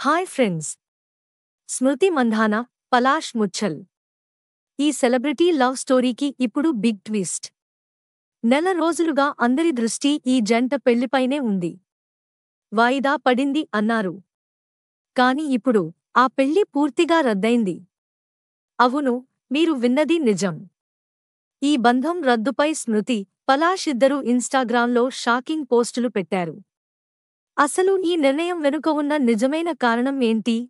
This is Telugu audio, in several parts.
హాయ్ ఫ్రెండ్స్, స్మృతి మంధాన, పలాష్ ముచ్చల్. ఈ సెలబ్రిటీ లవ్ స్టోరీకి ఇప్పుడు బిగ్ ట్విస్ట్. నెల రోజులుగా అందరి దృష్టి ఈ జంట పెళ్లిపైనే ఉంది. వాయిదా పడింది అన్నారు. కాని ఇప్పుడు ఆ పెళ్లి పూర్తిగా రద్దయింది. అవును, మీరు విన్నది నిజం. ఈ బంధం రద్దుపై స్మృతి, పలాష్ ఇద్దరూ ఇన్స్టాగ్రామ్లో షాకింగ్ పోస్టులు పెట్టారు. అసలు ఈ నిర్ణయం వెనుక ఉన్న నిజమైన కారణం ఏంటి?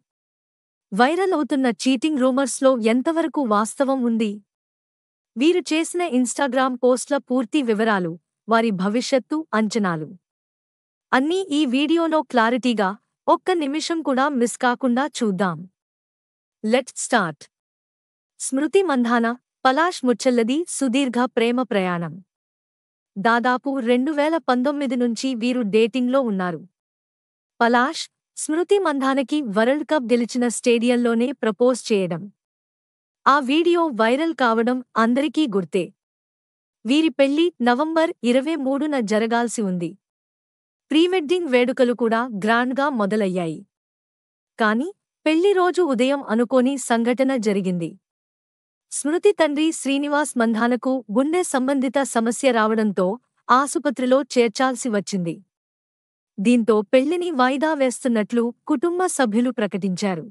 వైరల్ అవుతున్న చీటింగ్ రూమర్స్లో ఎంతవరకు వాస్తవం ఉంది? వీరు చేసిన ఇన్స్టాగ్రామ్ పోస్ట్ల పూర్తి వివరాలు, వారి భవిష్యత్తు అంచనాలు అన్నీ ఈ వీడియోలో క్లారిటీగా, ఒక్క నిమిషం కూడా మిస్ కాకుండా చూద్దాం. Let's start. స్మృతి మంధాన, పలాష్ ముచ్చల్లది సుదీర్ఘ ప్రేమ ప్రయాణం. దాదాపు 2019 నుంచి వీరు డేటింగ్లో ఉన్నారు. పలాష్, స్మృతి మంధానకి వరల్డ్ కప్ గెలిచిన స్టేడియంలోనే ప్రపోజ్ చేయడం. ఆ వీడియో వైరల్ కావడం అందరికీ గుర్తే. వీరి పెళ్లి నవంబర్ 23న జరగాల్సి ఉంది. ప్రీవెడ్డింగ్ వేడుకలు కూడా గ్రాండ్గా మొదలయ్యాయి. కాని పెళ్లి రోజు ఉదయం అనుకోని సంఘటన జరిగింది. స్మృతి తండ్రి శ్రీనివాస్ మంధానకు గుండె సంబంధిత సమస్య రావడంతో ఆసుపత్రిలో చేర్చాల్సి వచ్చింది. దీంతో పెళ్లిని వాయిదా వేస్తున్నట్లు కుటుంబ సభ్యులు ప్రకటించారు.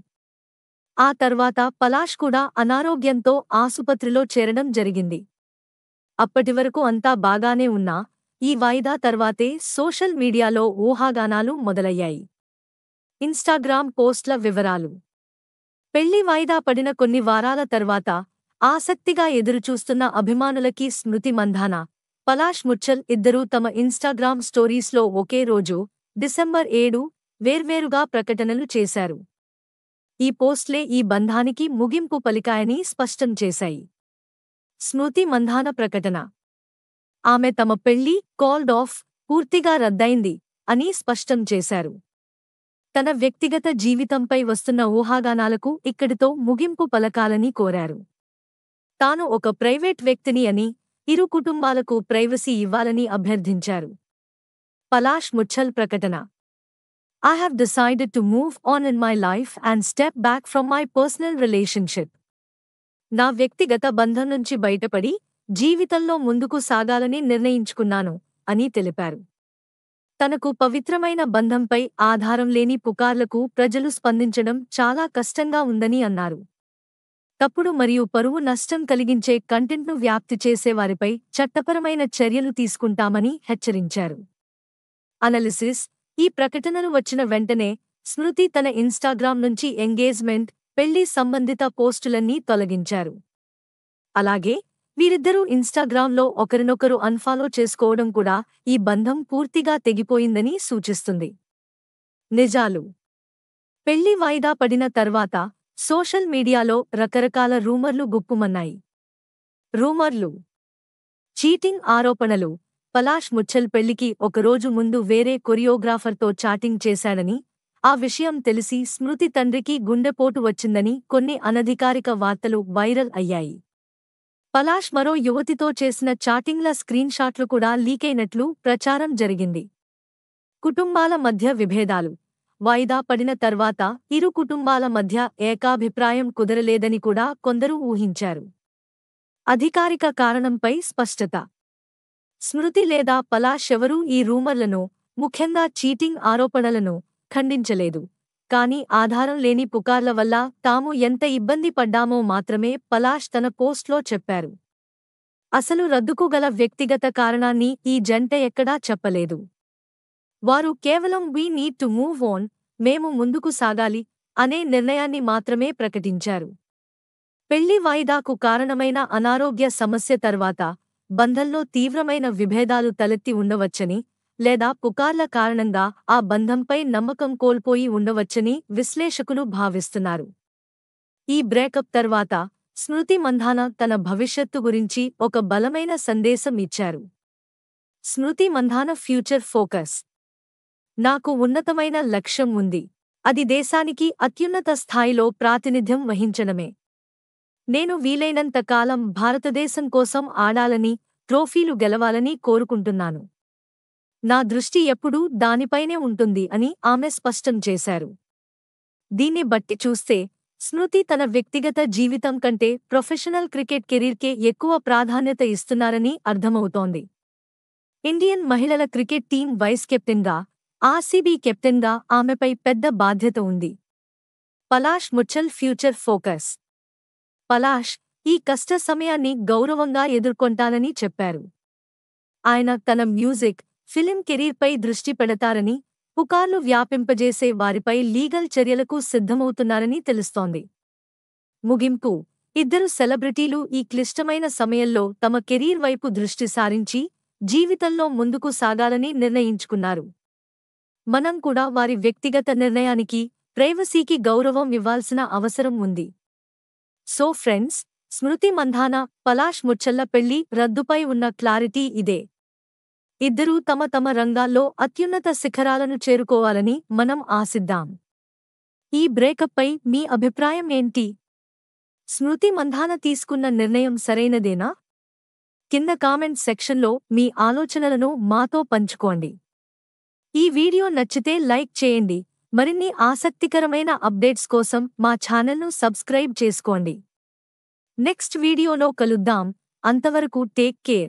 ఆ తర్వాత పలాష్ కూడా అనారోగ్యంతో ఆసుపత్రిలో చేరడం జరిగింది. అప్పటివరకు అంతా బాగానే ఉన్నా, ఈ వాయిదా తర్వాతే సోషల్ మీడియాలో ఊహాగానాలు మొదలయ్యాయి. ఇన్స్టాగ్రామ్ పోస్ట్ల వివరాలు. పెళ్లి వాయిదా పడిన కొన్ని వారాల తర్వాత ఆసక్తిగా ఎదురుచూస్తున్న అభిమానులకి స్మృతి మంధాన, పలాష్ ముచ్చల్ ఇద్దరూ తమ ఇన్స్టాగ్రామ్ స్టోరీస్లో ఒకే రోజు, డిసెంబర్ 7, వేర్వేరుగా ప్రకటనలు చేశారు. ఈ పోస్ట్లే ఈ బంధానికి ముగింపు పలికాయని స్పష్టం చేశాయి. స్మృతి మంధాన ప్రకటన. ఆమె తమ పెళ్లి కాల్డ్ ఆఫ్, పూర్తిగా రద్దయింది అని స్పష్టం చేశారు. తన వ్యక్తిగత జీవితంపై వస్తున్న ఊహాగానాలకు ఇక్కడితో ముగింపు పలకాలని కోరారు. తాను ఒక ప్రైవేట్ వ్యక్తిని అని, ఇరు కుటుంబాలకు ప్రైవసీ ఇవ్వాలని అభ్యర్థించారు. పలాష్ ముచ్చల్ ప్రకటన. I have decided to move on in my life and step back from my personal relationship. నా వ్యక్తిగత బంధం నుంచి బయటపడి, జీవితంలో ముందుకు సాగాలని నిర్ణయించుకున్నాను అని తెలిపారు. తనకు పవిత్రమైన బంధంపై ఆధారం లేని పుకార్లకు ప్రజలు స్పందించడం చాలా కష్టంగా ఉందని అన్నారు. తప్పుడు మరియు పరువు నష్టం కలిగించే కంటెంట్ను వ్యాప్తి చేసేవారిపై చట్టపరమైన చర్యలు తీసుకుంటామని హెచ్చరించారు. అనాలిసిస్. ఈ ప్రకటనలు వచ్చిన వెంటనే స్మృతి తన ఇన్స్టాగ్రామ్ నుంచి ఎంగేజ్మెంట్, పెళ్లి సంబంధిత పోస్టులన్నీ తొలగించారు. అలాగే వీరిద్దరూ ఇన్స్టాగ్రామ్లో ఒకరినొకరు అన్ఫాలో చేసుకోవడం కూడా ఈ బంధం పూర్తిగా తెగిపోయిందని సూచిస్తుంది. నిజాలు. పెళ్లి వాయిదా పడిన తర్వాత సోషల్ మీడియాలో రకరకాల రూమర్లు గుప్పుమన్నాయి. రూమర్లు. చీటింగ్ ఆరోపణలు. పలాష్ ముచ్చల్ పెళ్లికి ఒకరోజు ముందు వేరే కొరియోగ్రాఫర్తో చాటింగ్ చేశాడని, ఆ విషయం తెలిసి స్మృతి తండ్రికి గుండెపోటు వచ్చిందని కొన్ని అనధికారిక వార్తలు వైరల్ అయ్యాయి. పలాష్ మరో యువతితో చేసిన చాటింగ్ల స్క్రీన్షాట్లు కూడా లీకైనట్లు ప్రచారం జరిగింది. కుటుంబాల మధ్య విభేదాలు. వాయిదా పడిన తర్వాత ఇరు కుటుంబాల మధ్య ఏకాభిప్రాయం కుదరలేదని కూడా కొందరు ఊహించారు. అధికారిక కారణంపై స్పష్టత. స్మృతి లేదా పలాష్ ఎవరూ ఈ రూమర్లను, ముఖ్యంగా చీటింగ్ ఆరోపణలను ఖండించలేదు. కానీ ఆధారం లేని పుకార్ల వల్ల తాము ఎంత ఇబ్బంది పడ్డామో మాత్రమే పలాష్ తన పోస్ట్లో చెప్పారు. అసలు రద్దుకు గల వ్యక్తిగత కారణాన్ని ఈ జంట ఎక్కడా చెప్పలేదు. వారు కేవలం "we need to move on", మేము ముందుకు సాగాలి అనే నిర్ణయాన్ని మాత్రమే ప్రకటించారు. పెళ్లి వాయిదాకు కారణమైన అనారోగ్య సమస్య తర్వాత బంధంలో తీవ్రమైన విభేదాలు తలెత్తి ఉండవచ్చని, లేదా పుకార్ల కారణంగా ఆ బంధంపై నమ్మకం కోల్పోయి ఉండవచ్చని విశ్లేషకులు భావిస్తున్నారు. ఈ బ్రేకప్ తర్వాత స్మృతి మంధాన తన భవిష్యత్తు గురించి ఒక బలమైన సందేశం ఇచ్చారు. స్మృతి మంధాన ఫ్యూచర్ ఫోకస్. నాకు ఉన్నతమైన లక్ష్యం ఉంది. అది దేశానికి అత్యున్నత స్థాయిలో ప్రాతినిధ్యం వహించడమే. నేను వీలైనంత కాలం భారతదేశం కోసం ఆడాలని, ట్రోఫీలు గెలవాలని కోరుకుంటున్నాను. నా దృష్టి ఎప్పుడూ దానిపైనే ఉంటుంది అని ఆమె స్పష్టం చేశారు. దీన్ని బట్టి చూస్తే స్మృతి తన వ్యక్తిగత జీవితం కంటే ప్రొఫెషనల్ క్రికెట్ కెరీర్కే ఎక్కువ ప్రాధాన్యత ఇస్తున్నారని అర్థమవుతోంది. ఇండియన్ మహిళల క్రికెట్ టీం వైస్ కెప్టెన్గా, ఆర్సీబీ కెప్టెన్గా ఆమెపై పెద్ద బాధ్యత ఉంది. Palash Muchhal future focus. పలాష్ ఈ కష్ట సమయాన్ని గౌరవంగా ఎదుర్కొంటానని చెప్పారు. ఆయన తన మ్యూజిక్, ఫిలిం కెరీర్పై దృష్టి పెడతారని, పుకార్లు వ్యాపింపజేసే వారిపై లీగల్ చర్యలకు సిద్ధమవుతున్నారని తెలుస్తోంది. ముగింపు: ఇద్దరు సెలబ్రిటీలు ఈ క్లిష్టమైన సమయంలో తమ కెరీర్ వైపు దృష్టి సారించి జీవితంలో ముందుకు సాగాలని నిర్ణయించుకున్నారు. మనం కూడా వారి వ్యక్తిగత నిర్ణయానికి, ప్రైవసీకి గౌరవం ఇవ్వాల్సిన అవసరం ఉంది. సో ఫ్రెండ్స్, స్మృతి మంధాన, పలాష్ ముచ్చళ్ల పెళ్లి రద్దుపై ఉన్న క్లారిటీ ఇదే. ఇద్దరూ తమ తమ రంగాల్లో అత్యున్నత శిఖరాలను చేరుకోవాలని మనం ఆశిద్దాం. ఈ బ్రేకప్పై మీ అభిప్రాయం ఏంటి? స్మృతి మంధాన తీసుకున్న నిర్ణయం సరైనదేనా? కింద కామెంట్ సెక్షన్లో మీ ఆలోచనలను మాతో పంచుకోండి. ఈ వీడియో నచ్చితే లైక్ చేయండి. మరిన్ని ఆసక్తికరమైన అప్డేట్స్ కోసం మా ఛానల్ను సబ్స్క్రైబ్ చేసుకోండి. నెక్స్ట్ వీడియోలో కలుద్దాం. అంతవరకు టేక్ కేర్.